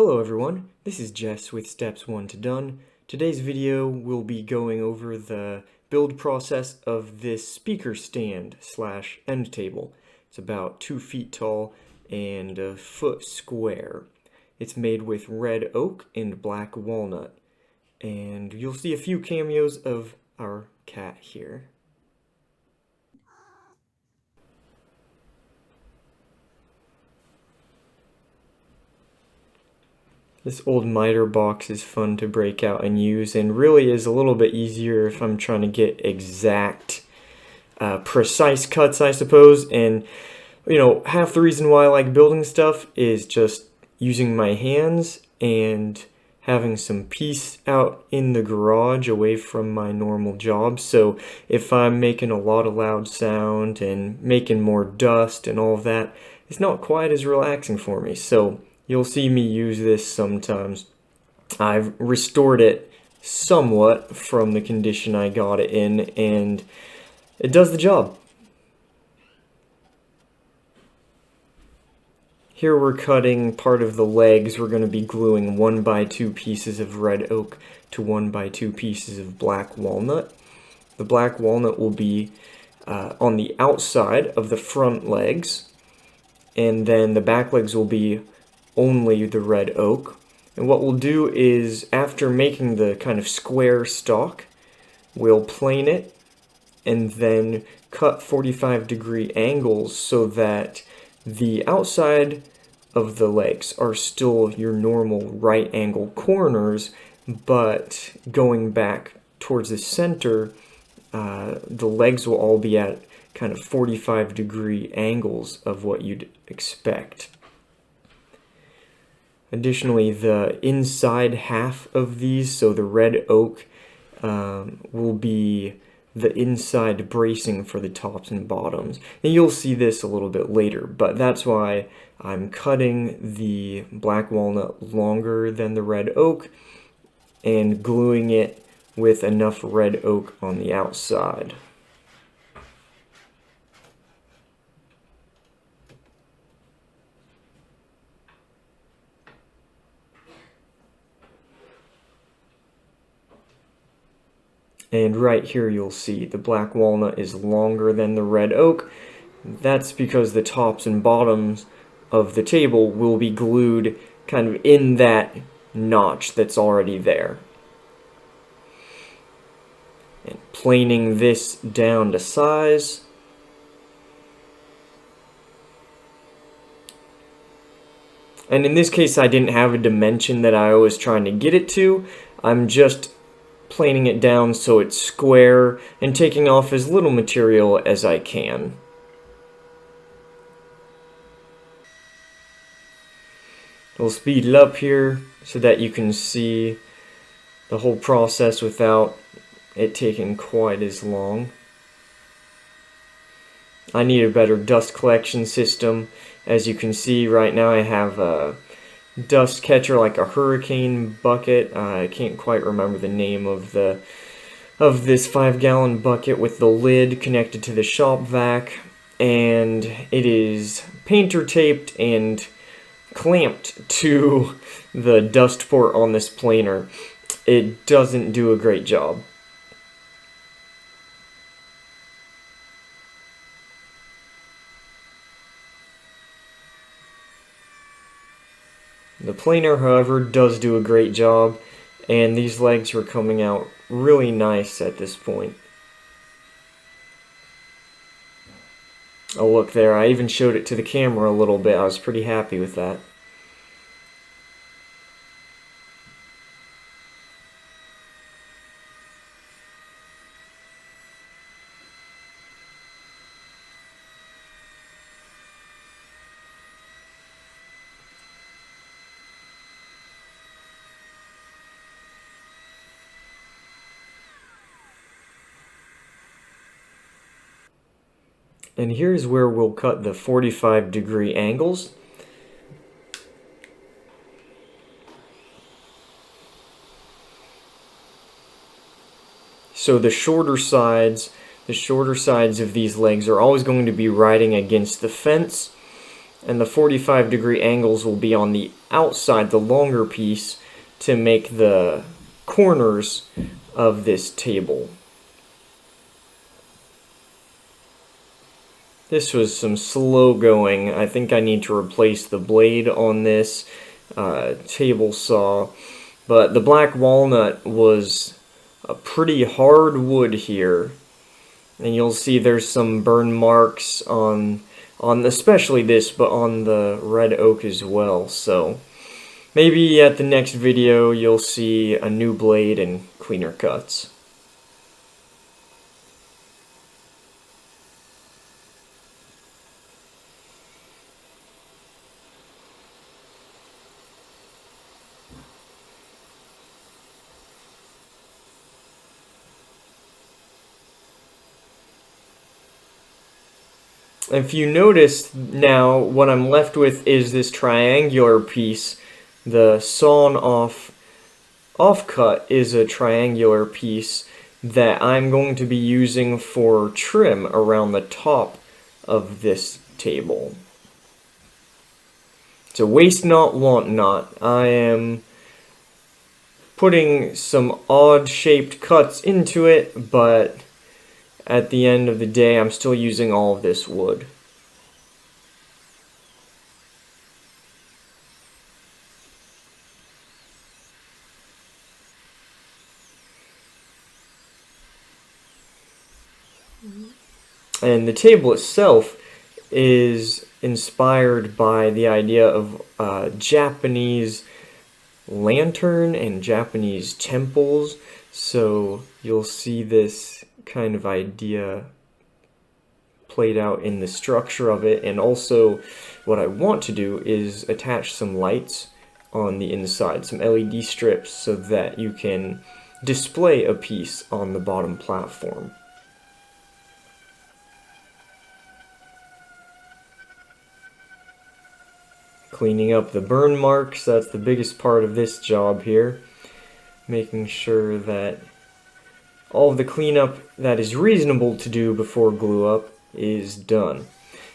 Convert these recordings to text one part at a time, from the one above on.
Hello everyone, this is Jess with Steps 1 to Done. Today's video will be going over the build process of this speaker stand / end table. It's about 2 feet tall and a foot square. It's made with red oak and black walnut. And you'll see a few cameos of our cat here. This old miter box is fun to break out and use, and really is a little bit easier if I'm trying to get exact, precise cuts, I suppose. And, half the reason why I like building stuff is just using my hands and having some peace out in the garage away from my normal job. So if I'm making a lot of loud sound and making more dust and all of that, it's not quite as relaxing for me. So you'll see me use this sometimes. I've restored it somewhat from the condition I got it in, and it does the job. Here we're cutting part of the legs. We're going to be gluing 1x2 pieces of red oak to 1x2 pieces of black walnut. The black walnut will be on the outside of the front legs, and then the back legs will be only the red oak. And what we'll do is, after making the kind of square stalk, we'll plane it and then cut 45-degree angles so that the outside of the legs are still your normal right angle corners, but going back towards the center, the legs will all be at kind of 45-degree angles of what you'd expect. Additionally, the inside half of these, so the red oak, will be the inside bracing for the tops and bottoms. And you'll see this a little bit later, but that's why I'm cutting the black walnut longer than the red oak and gluing it with enough red oak on the outside. And right here you'll see the black walnut is longer than the red oak. That's because the tops and bottoms of the table will be glued kind of in that notch that's already there. And planing this down to size. And in this case I didn't have a dimension that I was trying to get it to. I'm just planing it down so it's square and taking off as little material as I can. We'll speed it up here so that you can see the whole process without it taking quite as long. I need a better dust collection system. As you can see right now I have a dust catcher, like a hurricane bucket. I can't quite remember the name of this 5-gallon bucket with the lid connected to the shop vac, and it is painter taped and clamped to the dust port on this planer. It doesn't do a great job. The planer, however, does do a great job, and these legs are coming out really nice at this point. Oh, look there, I even showed it to the camera a little bit. I was pretty happy with that. And here's where we'll cut the 45-degree angles. So the shorter sides of these legs are always going to be riding against the fence, and the 45-degree angles will be on the outside, the longer piece, to make the corners of this table. This was some slow going. I think I need to replace the blade on this table saw, but the black walnut was a pretty hard wood here, and you'll see there's some burn marks on especially this, but on the red oak as well. So maybe at the next video you'll see a new blade and cleaner cuts. If you notice now, what I'm left with is this triangular piece. The sawn off offcut is a triangular piece that I'm going to be using for trim around the top of this table. So waste not, want not. I am putting some odd shaped cuts into it, but at the end of the day, I'm still using all of this wood. And the table itself is inspired by the idea of Japanese lantern and Japanese temples. So you'll see this kind of idea played out in the structure of it, and also what I want to do is attach some lights on the inside, some LED strips, so that you can display a piece on the bottom platform. Cleaning up the burn marks, that's the biggest part of this job here. Making sure that all of the cleanup that is reasonable to do before glue up is done.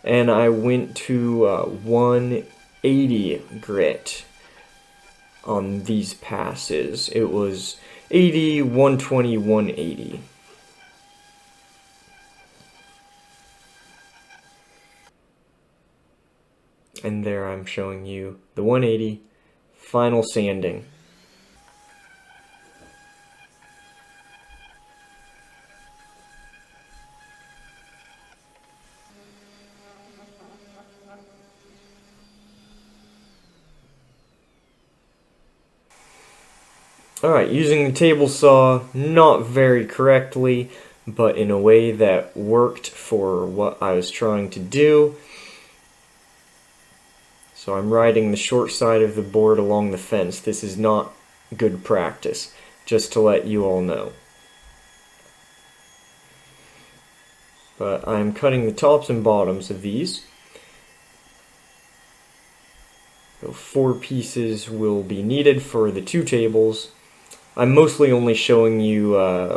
And I went to 180 grit on these passes. It was 80, 120, 180. And there I'm showing you the 180 final sanding. Alright, using the table saw, not very correctly, but in a way that worked for what I was trying to do. So I'm riding the short side of the board along the fence. This is not good practice, just to let you all know. But I'm cutting the tops and bottoms of these. So 4 pieces will be needed for the 2 tables. I'm mostly only showing you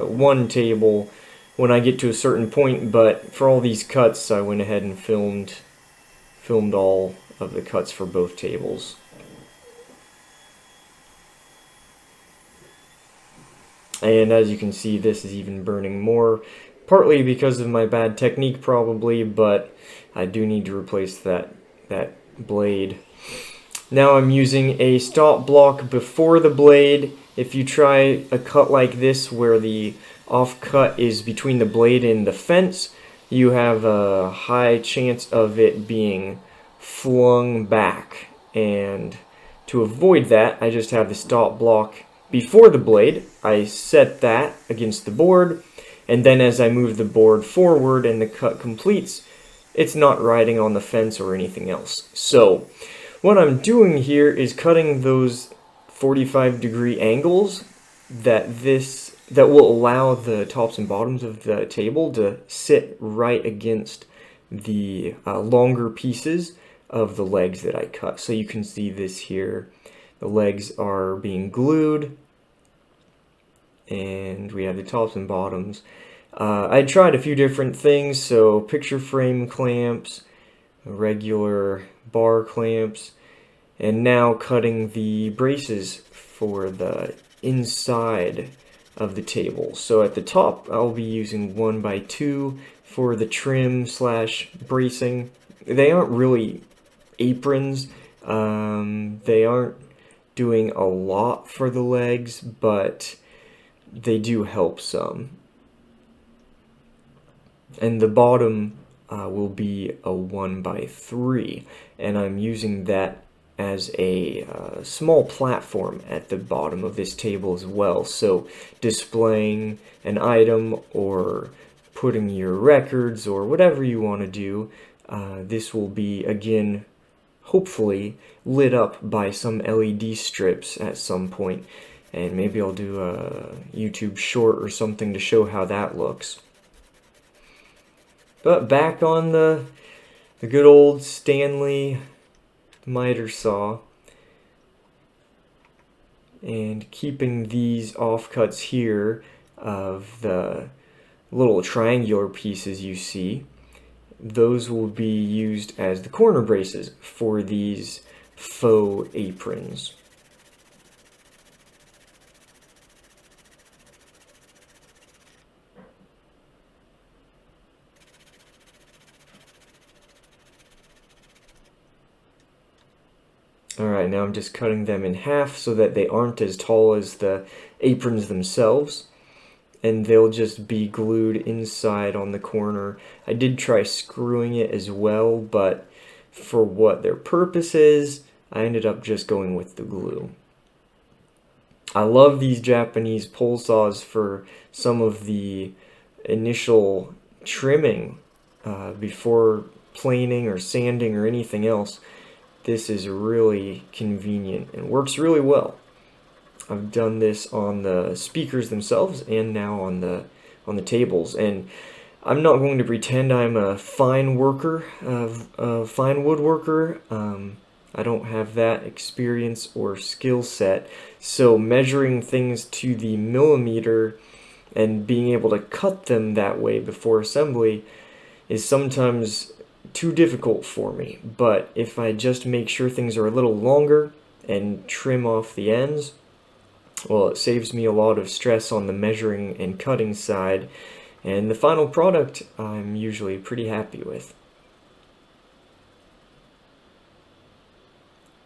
one table when I get to a certain point, but for all these cuts I went ahead and filmed all of the cuts for both tables. And as you can see, this is even burning more, partly because of my bad technique probably, but I do need to replace that blade. Now I'm using a stop block before the blade. If you try a cut like this where the offcut is between the blade and the fence, you have a high chance of it being flung back. And to avoid that, I just have the stop block before the blade. I set that against the board, and then as I move the board forward and the cut completes, it's not riding on the fence or anything else. So what I'm doing here is cutting those 45-degree angles that will allow the tops and bottoms of the table to sit right against the longer pieces of the legs that I cut. So you can see this here. The legs are being glued, and we have the tops and bottoms. I tried a few different things, so picture frame clamps, regular bar clamps, and now cutting the braces for the inside of the table. So at the top I'll be using 1x2 for the trim slash bracing. They aren't really aprons. They aren't doing a lot for the legs, but they do help some. And the bottom will be a 1x3, and I'm using that as a small platform at the bottom of this table as well. So displaying an item or putting your records or whatever you want to do, this will be, again, hopefully lit up by some LED strips at some point, and maybe I'll do a YouTube short or something to show how that looks. But back on the good old Stanley miter saw, and keeping these offcuts here of the little triangular pieces you see, those will be used as the corner braces for these faux aprons. Alright, now I'm just cutting them in half so that they aren't as tall as the aprons themselves, and they'll just be glued inside on the corner. I did try screwing it as well, but for what their purpose is, I ended up just going with the glue. I love these Japanese pole saws for some of the initial trimming before planing or sanding or anything else. This is really convenient and works really well. I've done this on the speakers themselves and now on the tables, and I'm not going to pretend I'm a fine worker, a fine woodworker. I don't have that experience or skill set, so measuring things to the millimeter and being able to cut them that way before assembly is sometimes too difficult for me. But if I just make sure things are a little longer and trim off the ends, well, it saves me a lot of stress on the measuring and cutting side, and the final product I'm usually pretty happy with.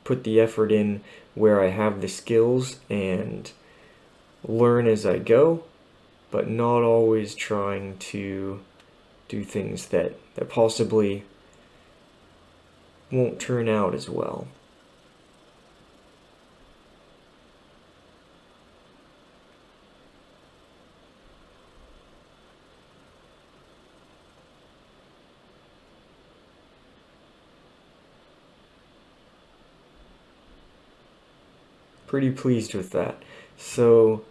Put the effort in where I have the skills and learn as I go, but not always trying to do things that possibly won't turn out as well. Pretty pleased with that. So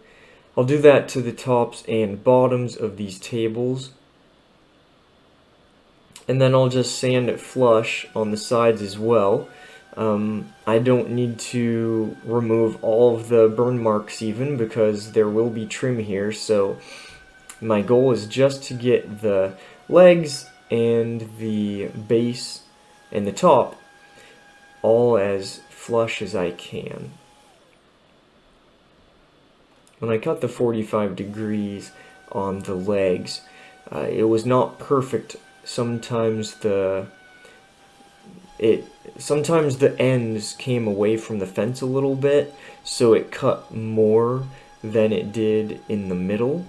I'll do that to the tops and bottoms of these tables, and then I'll just sand it flush on the sides as well. I don't need to remove all of the burn marks even, because there will be trim here, so my goal is just to get the legs and the base and the top all as flush as I can. When I cut the 45 degrees on the legs, it was not perfect. Sometimes the ends came away from the fence a little bit, so it cut more than it did in the middle.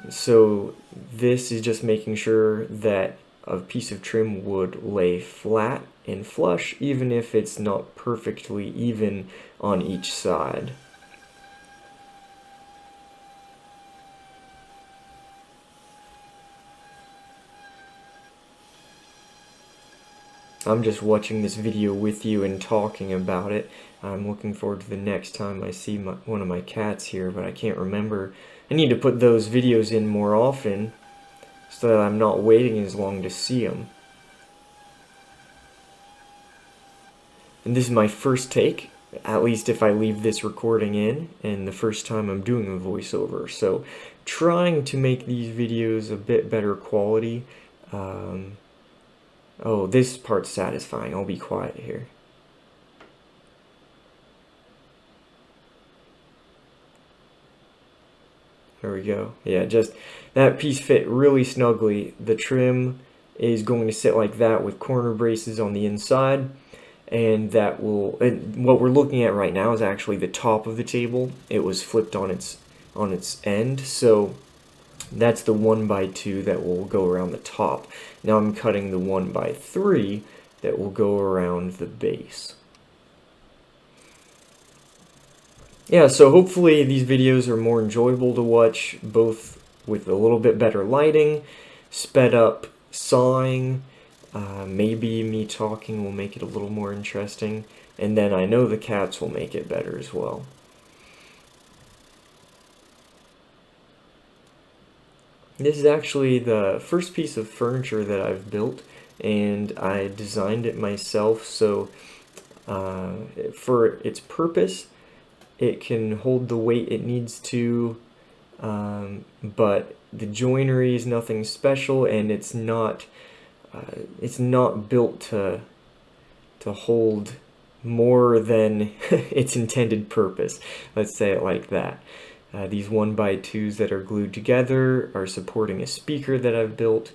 So this is just making sure that a piece of trim would lay flat and flush, even if it's not perfectly even on each side. I'm just watching this video with you and talking about it. I'm looking forward to the next time I see one of my cats here, but I can't remember. I need to put those videos in more often so that I'm not waiting as long to see them. And this is my first take, at least if I leave this recording in, and the first time I'm doing a voiceover. So trying to make these videos a bit better quality. Oh, this part's satisfying. I'll be quiet here. There we go. Yeah, just that piece fit really snugly. The trim is going to sit like that with corner braces on the inside, and that will, and what we're looking at right now is actually the top of the table. It was flipped on its end, so that's the 1x2 that will go around the top. Now I'm cutting the 1x3 that will go around the base. Yeah, so hopefully these videos are more enjoyable to watch, both with a little bit better lighting, sped up sawing, maybe me talking will make it a little more interesting, and then I know the cats will make it better as well. This is actually the first piece of furniture that I've built, and I designed it myself, so for its purpose, it can hold the weight it needs to, but the joinery is nothing special, and it's not built to hold more than its intended purpose. Let's say it like that. These 1x2s that are glued together are supporting a speaker that I've built,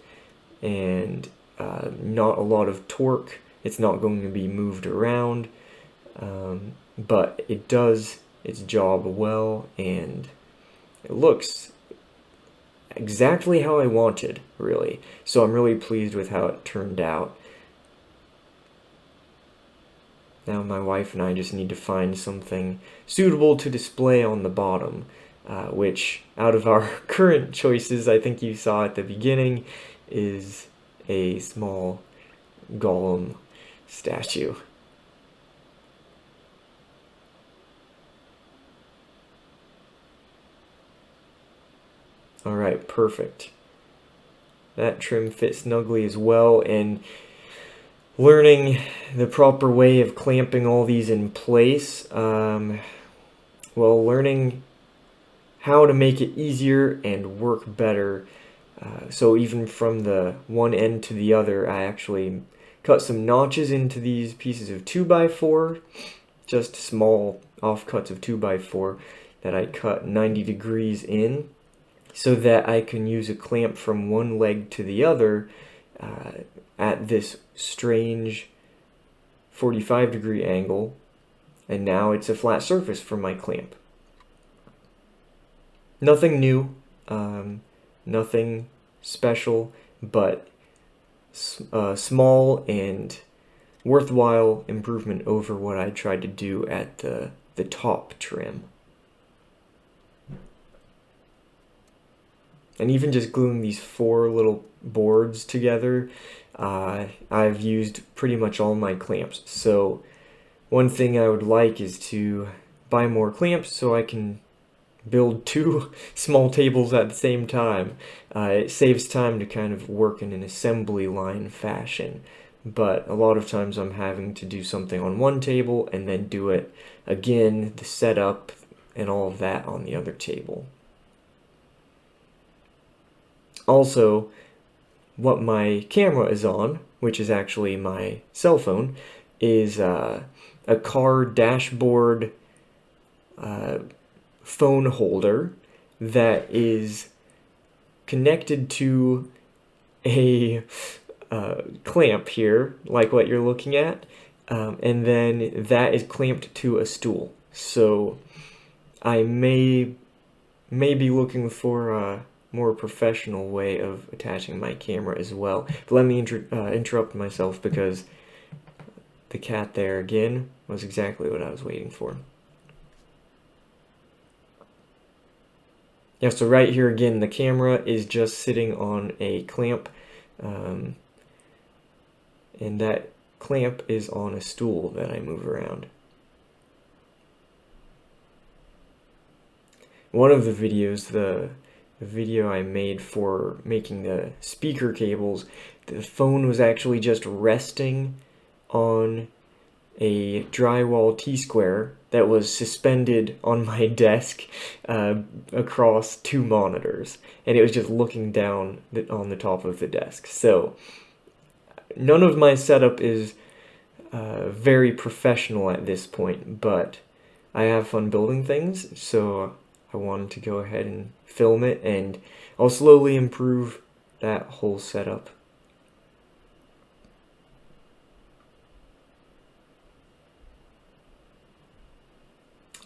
and not a lot of torque. It's not going to be moved around, but it does its job well, and it looks exactly how I wanted, really. So I'm really pleased with how it turned out. Now my wife and I just need to find something suitable to display on the bottom, which, out of our current choices, I think you saw at the beginning, is a small Gollum statue. Alright, perfect. That trim fits snugly as well, and learning the proper way of clamping all these in place, well, learning how to make it easier and work better. So even from the one end to the other, I actually cut some notches into these pieces of 2x4, just small offcuts of 2x4 that I cut 90 degrees in, so that I can use a clamp from one leg to the other at this strange 45-degree angle, and now it's a flat surface for my clamp. Nothing new, nothing special, but small and worthwhile improvement over what I tried to do at the top trim. And even just gluing these 4 little boards together, I've used pretty much all my clamps. So one thing I would like is to buy more clamps so I can build 2 small tables at the same time. It saves time to kind of work in an assembly line fashion, but a lot of times I'm having to do something on one table and then do it again, the setup and all of that on the other table. Also, what my camera is on, which is actually my cell phone, is a car dashboard phone holder that is connected to a clamp here, like what you're looking at, and then that is clamped to a stool. So I may be looking for a more professional way of attaching my camera as well. But let me interrupt myself, because the cat there again was exactly what I was waiting for. Yeah, so right here again, the camera is just sitting on a clamp, and that clamp is on a stool that I move around. One of the videos, the video I made for making the speaker cables, the phone was actually just resting on a drywall T-square that was suspended on my desk across 2 monitors, and it was just looking down on the top of the desk. So none of my setup is very professional at this point, but I have fun building things, so I wanted to go ahead and film it, and I'll slowly improve that whole setup.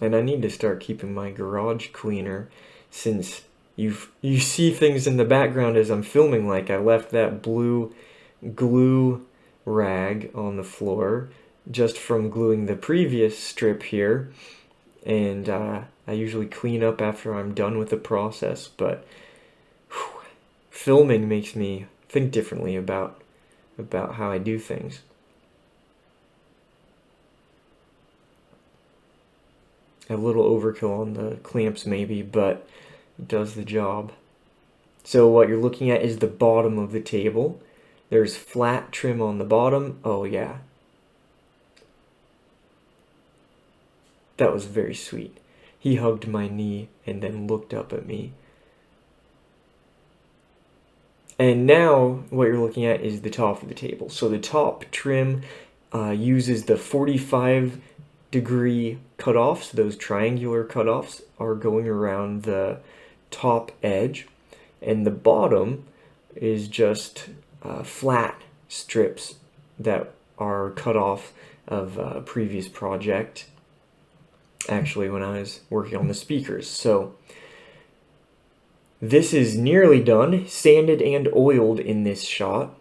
And I need to start keeping my garage cleaner, since you see things in the background as I'm filming, like I left that blue glue rag on the floor just from gluing the previous strip here, and I usually clean up after I'm done with the process, but filming makes me think differently about how I do things. A little overkill on the clamps maybe, but it does the job. So what you're looking at is the bottom of the table. There's flat trim on the bottom. Oh yeah. That was very sweet. He hugged my knee and then looked up at me. And now what you're looking at is the top of the table. So the top trim uses the 45-degree cutoffs. Those triangular cutoffs are going around the top edge. And the bottom is just flat strips that are cut off of a previous project, actually when I was working on the speakers. So this is nearly done, sanded and oiled in this shot.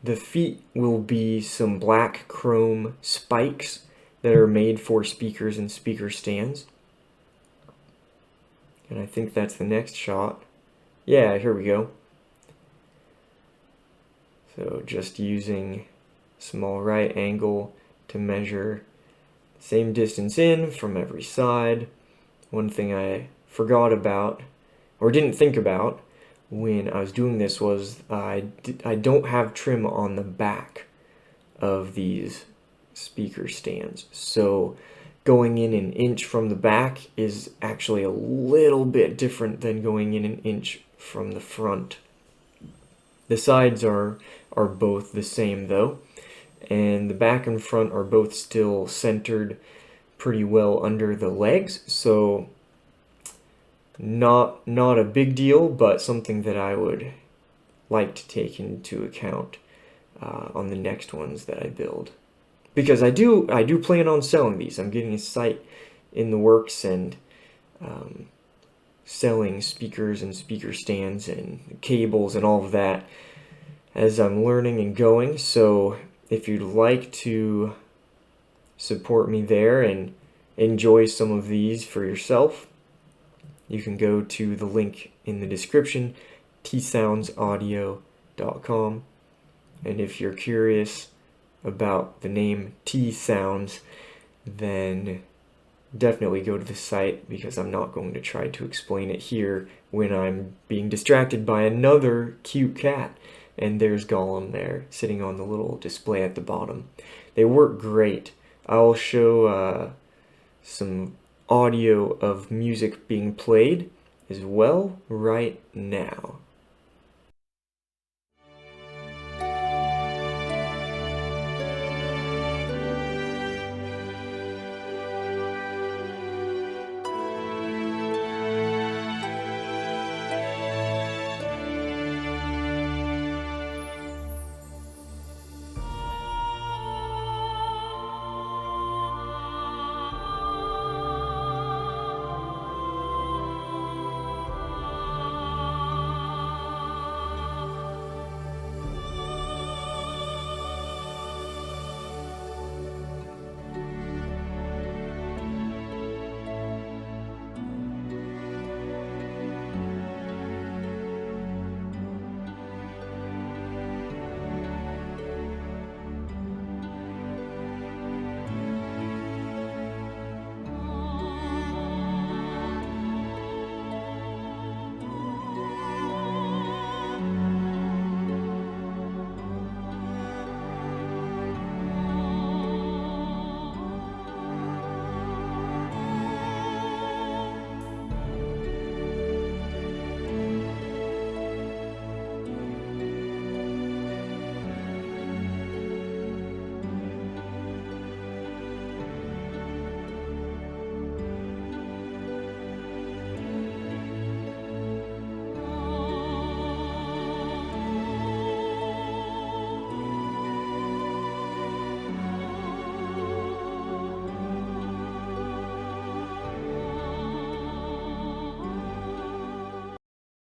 The feet will be some black chrome spikes that are made for speakers and speaker stands. And I think that's the next shot. Yeah, here we go. So just using small right angle to measure the same distance in from every side. One thing I forgot about, or didn't think about when I was doing this, was I don't have trim on the back of these speaker stands. So going in an inch from the back is actually a little bit different than going in an inch from the front. The sides are both the same though, and the back and front are both still centered pretty well under the legs, so not a big deal, but something that I would like to take into account on the next ones that I build, because I do plan on selling these. I'm getting a site in the works and selling speakers and speaker stands and cables and all of that as I'm learning and going. So if you'd like to support me there and enjoy some of these for yourself, you can go to the link in the description, tsoundsaudio.com. And if you're curious about the name T Sounds, then definitely go to the site, because I'm not going to try to explain it here when I'm being distracted by another cute cat. And there's Gollum there, sitting on the little display at the bottom. They work great. I'll show some audio of music being played as well right now.